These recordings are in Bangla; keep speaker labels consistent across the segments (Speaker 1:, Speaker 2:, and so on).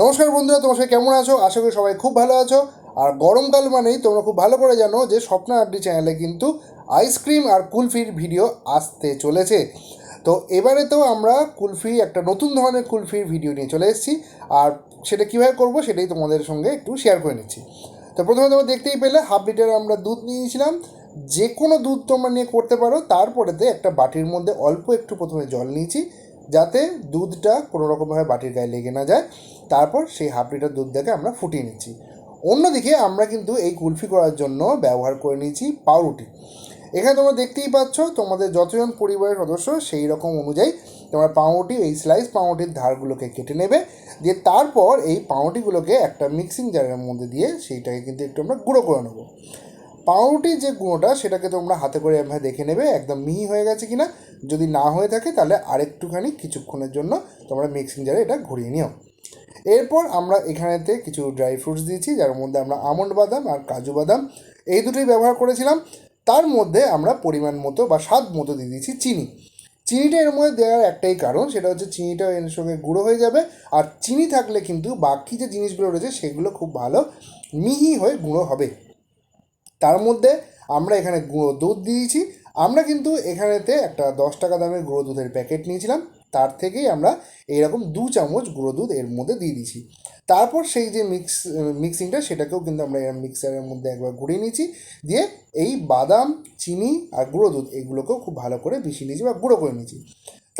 Speaker 1: নমস্কার বন্ধুরা, তোমার সবাই কেমন আছো? আশা করি সবাই খুব ভালো আছো। আর গরমকাল মানেই তোমরা খুব ভালো করে জানো যে স্বপ্না আড্ডি চ্যানেলে কিন্তু আইসক্রিম আর কুলফির ভিডিও আসতে চলেছে। তো এবারে তো আমরা কুলফি একটা নতুন ধরনের কুলফির ভিডিও নিয়ে চলে এসেছি। আর সেটা কীভাবে করবো সেটাই তোমাদের সঙ্গে একটু শেয়ার করে নিচ্ছি। তো প্রথমে তোমরা দেখতেই পেলে হাফ লিটার আমরা দুধ নিয়েছিলাম। যে কোনো দুধ তোমরা নিয়ে করতে পারো। তারপরেতে একটা বাটির মধ্যে অল্প একটু প্রথমে জল নিয়েছি, যাতে দুধটা কোনো রকমভাবে বাটির গায়ে লেগে না যায়। তারপর সেই হাফ লিটার দুধটাকে আমরা ফুটিয়ে নিচ্ছি। অন্যদিকে আমরা কিন্তু এই কুলফি করার জন্য ব্যবহার করে নিয়েছি পাউরুটি। এখানে তোমরা দেখতেই পাচ্ছ, তোমাদের যতজন পরিবারের সদস্য সেই রকম অনুযায়ী তোমরা পাউরুটি, এই স্লাইস পাউরুটির ধারগুলোকে কেটে নেবে। দিয়ে তারপর এই পাউরুটিগুলোকে একটা মিক্সিং জারের মধ্যে দিয়ে সেইটাকে কিন্তু একটু আমরা গুঁড়ো করে নেবো। পাউরুটির যে গুঁড়োটা সেটাকে তোমরা হাতে করে এভাবে দেখে নেবে একদম মিহি হয়ে গেছে কিনা। যদি না হয়ে থাকে তাহলে আরেকটুখানি কিছুক্ষণের জন্য তোমরা মিক্সিং জারে এটা ঘুরিয়ে নিও। এরপর আমরা এখানেতে কিছু ড্রাই ফ্রুটস দিয়েছি, যার মধ্যে আমরা আমন্ড বাদাম আর কাজু বাদাম এই দুটোই ব্যবহার করেছিলাম। তার মধ্যে আমরা পরিমাণ মতো বা স্বাদ মতো দিয়ে দিয়েছি চিনি। চিনিটা এর মধ্যে দেওয়ার একটাই কারণ, সেটা হচ্ছে চিনিটা এর সঙ্গে গুঁড়ো হয়ে যাবে। আর চিনি থাকলে কিন্তু বাকি যে জিনিসগুলো রয়েছে সেগুলো খুব ভালো মিহি হয়ে গুঁড়ো হবে। তার মধ্যে আমরা এখানে গুঁড়ো দুধ দিয়েছি। আমরা কিন্তু এখানেতে একটা 10 টাকা দামের গুঁড়ো দুধের প্যাকেট নিয়েছিলাম, তার থেকেই আমরা এইরকম 2 চামচ গুঁড়ো দুধ এর মধ্যে দিয়ে দিয়েছি। তারপর সেই যে মিক্সিংটা সেটাকেও কিন্তু আমরা এর মিক্সারের মধ্যে একবার ঘুরিয়ে নিয়েছি। দিয়ে এই বাদাম, চিনি আর গুঁড়ো দুধ এগুলোকেও খুব ভালো করে মিশিয়ে নিয়েছি বা গুঁড়ো করে নিয়েছি।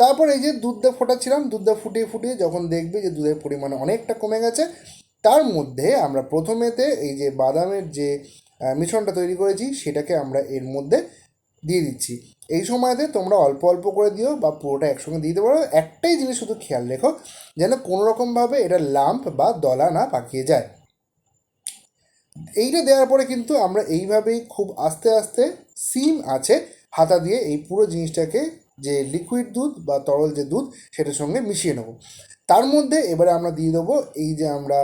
Speaker 1: তারপর এই যে দুধটা ফোটাচ্ছিলাম, দুধটা ফুটিয়ে ফুটিয়ে যখন দেখবে যে দুধের পরিমাণ অনেকটা কমে গেছে, তার মধ্যে আমরা প্রথমেতে এই যে বাদামের যে মিশ্রণটা তৈরি করেছি সেটাকে আমরা এর মধ্যে দিয়ে দিচ্ছি। এই সময়তে তোমরা অল্প অল্প করে দিও বা পুরোটা একসঙ্গে দিয়ে দিতে পারো। একটাই জিনিস শুধু খেয়াল রেখো, যেন কোনো রকমভাবে এটা লাম্প বা দলা না পাকিয়ে যায়। এইটা দেওয়ার পরে কিন্তু আমরা এইভাবেই খুব আস্তে আস্তে সিম আছে হাতা দিয়ে এই পুরো জিনিসটাকে, যে লিকুইড দুধ বা তরল যে দুধ সেটার সঙ্গে মিশিয়ে নেব। তার মধ্যে এবারে আমরা দিয়ে দেবো এই যে আমরা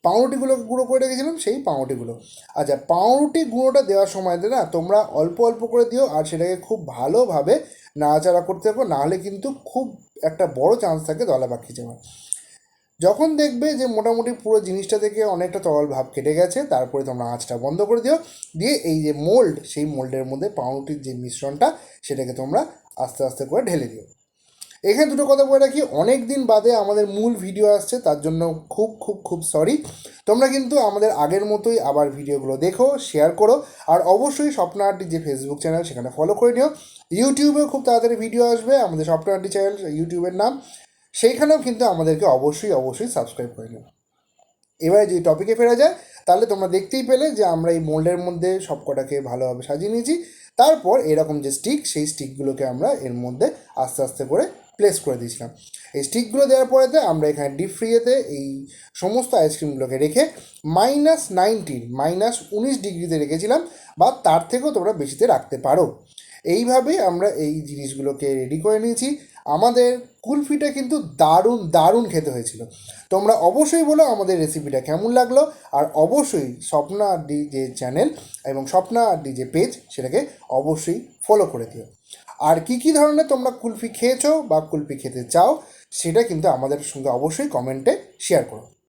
Speaker 1: পাউরুটিগুলোকে গুঁড়ো করে রেখেছিলাম সেই পাউরুটিগুলো। আচ্ছা, পাউরুটি গুঁড়োটা দেওয়ার সময়তে না তোমরা অল্প অল্প করে দিও, আর সেটাকে খুব ভালোভাবে নাড়াচাড়া করতে থাকো, নাহলে কিন্তু খুব একটা বড় চান্স থাকে দলা পাকিয়ে যাওয়ার। যখন দেখবে যে মোটামুটি পুরো জিনিসটা থেকে অনেকটা তরল ভাব কেটে গেছে, তারপরে তোমরা আঁচটা বন্ধ করে দিও। দিয়ে এই যে মোল্ড, সেই মোল্ডের মধ্যে পাউরুটির যে মিশ্রণটা সেটাকে তোমরা আস্তে আস্তে করে ঢেলে দিও। এখানে দুটো কথা বলে রাখি, অনেক দিন বাদে আমাদের মূল ভিডিও আসছে, তার জন্য খুব খুব খুব সরি। তোমরা কিন্তু আমাদের আগের মতোই আবার ভিডিওগুলো দেখো, শেয়ার করো। আর অবশ্যই স্বপ্না আড্ডি যে ফেসবুক চ্যানেল সেখানে ফলো করে নিও। ইউটিউবেও খুব তাড়াতাড়ি ভিডিও আসবে, আমাদের স্বপ্না আড্ডি চ্যানেল ইউটিউবের নাম, সেইখানেও কিন্তু আমাদেরকে অবশ্যই অবশ্যই সাবস্ক্রাইব করে নিও। এবারে যদি টপিকে ফেরা যায়, তাহলে তোমরা দেখতেই পেলে যে আমরা এই মোল্ডের মধ্যে সবকটাকে ভালোভাবে সাজিয়ে নিয়েছি। তারপর এরকম যে স্টিক, সেই স্টিকগুলোকে আমরা এর মধ্যে আস্তে আস্তে করে প্লেস করে দিয়েছিলাম। এই স্টিকগুলো দেওয়ার পরেতে আমরা এখানে ডিপ ফ্রিজেতে এই সমস্ত আইসক্রিমগুলোকে রেখে -19 ডিগ্রিতে রেখেছিলাম, বা তার থেকেও তোমরা বেশিতে রাখতে পারো। এইভাবে আমরা এই জিনিসগুলোকে রেডি করে নিয়েছি। আমাদের কুলফিটা কিন্তু দারুণ দারুণ খেতে হয়েছিল। তোমরা অবশ্যই বলো আমাদের রেসিপিটা কেমন লাগলো। আর অবশ্যই স্বপ্না আড্ডি যে চ্যানেল এবং স্বপ্না আড্ডি যে পেজ সেটাকে অবশ্যই ফলো করে দিও। আর কী কী ধরনের তোমরা কুলফি খেয়েছো বা কুলফি খেতে চাও সেটা কিন্তু আমাদের সঙ্গে অবশ্যই কমেন্টে শেয়ার করো।